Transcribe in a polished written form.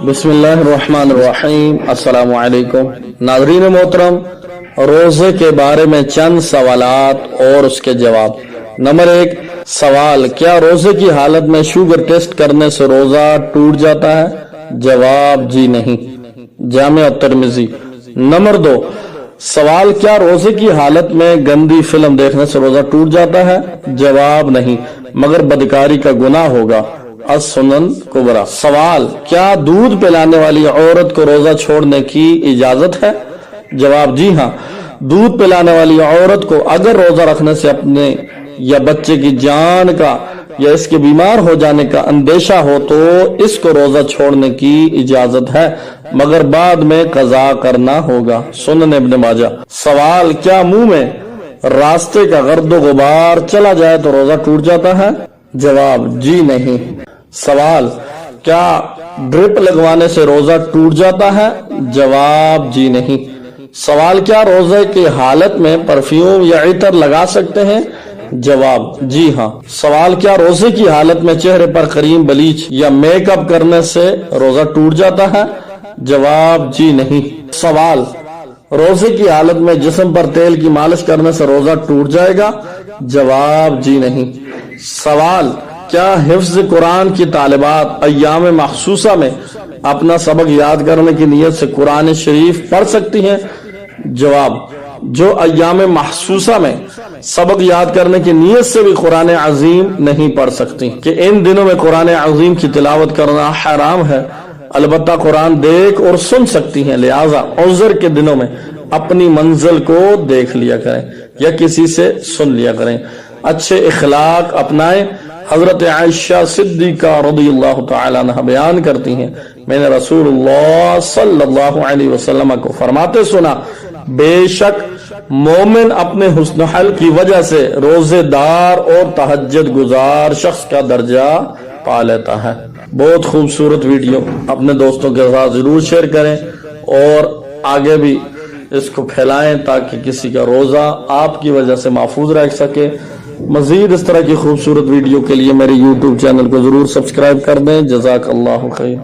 بسم اللہ الرحمن الرحیم۔ السلام علیکم ناظرین محترم، روزے کے بارے میں چند سوالات اور اس کے جواب۔ نمبر 1 سوال، کیا روزے کی حالت میں شوگر ٹیسٹ کرنے سے روزہ ٹوٹ جاتا ہے؟ جواب جی نہیں، جامع ترمذی۔ نمبر 2 سوال، کیا روزے کی حالت میں گندی فلم دیکھنے سے روزہ ٹوٹ جاتا ہے؟ جواب نہیں، مگر بدکاری کا گناہ ہوگا، السنن کبریٰ۔ سوال، کیا دودھ پلانے والی عورت کو روزہ چھوڑنے کی اجازت ہے؟ جواب جی ہاں، دودھ پلانے والی عورت کو اگر روزہ رکھنے سے اپنے یا بچے کی جان کا یا اس کے بیمار ہو جانے کا اندیشہ ہو تو اس کو روزہ چھوڑنے کی اجازت ہے، مگر بعد میں قضا کرنا ہوگا، سنن ابن ماجہ۔ سوال، کیا منہ میں راستے کا گرد و غبار چلا جائے تو روزہ ٹوٹ جاتا ہے؟ جواب جی نہیں۔ سوال، کیا ڈرپ لگوانے سے روزہ ٹوٹ جاتا ہے؟ جواب جی نہیں۔ سوال، کیا روزے کی حالت میں پرفیوم یا عطر لگا سکتے ہیں؟ جواب جی ہاں۔ سوال، کیا روزے کی حالت میں چہرے پر کریم، بلیچ یا میک اپ کرنے سے روزہ ٹوٹ جاتا ہے؟ جواب جی نہیں۔ سوال، روزے کی حالت میں جسم پر تیل کی مالش کرنے سے روزہ ٹوٹ جائے گا؟ جواب جی نہیں۔ سوال، کیا حفظ قرآن کی طالبات ایام مخصوصہ میں اپنا سبق یاد کرنے کی نیت سے قرآن شریف پڑھ سکتی ہیں؟ جواب، جو ایام مخصوصہ میں سبق یاد کرنے کی نیت سے بھی قرآن عظیم نہیں پڑھ سکتی، کہ ان دنوں میں قرآن عظیم کی تلاوت کرنا حرام ہے، البتہ قرآن دیکھ اور سن سکتی ہیں، لہٰذا عذر کے دنوں میں اپنی منزل کو دیکھ لیا کریں یا کسی سے سن لیا کریں، اچھے اخلاق اپنائیں۔ حضرت عائشہ صدیقہ رضی اللہ تعالیٰ عنہ بیان کرتی ہیں، میں نے رسول اللہ صلی اللہ علیہ وسلم کو فرماتے سنا، بے شک مومن اپنے حسن حل کی وجہ سے روزے دار اور تہجد گزار شخص کا درجہ پا لیتا ہے۔ بہت خوبصورت ویڈیو، اپنے دوستوں کے ساتھ ضرور شیئر کریں اور آگے بھی اس کو پھیلائیں تاکہ کسی کا روزہ آپ کی وجہ سے محفوظ رہ سکے۔ مزید اس طرح کی خوبصورت ویڈیو کے لیے میرے YouTube چینل کو ضرور سبسکرائب کر دیں۔ جزاک اللہ خیر۔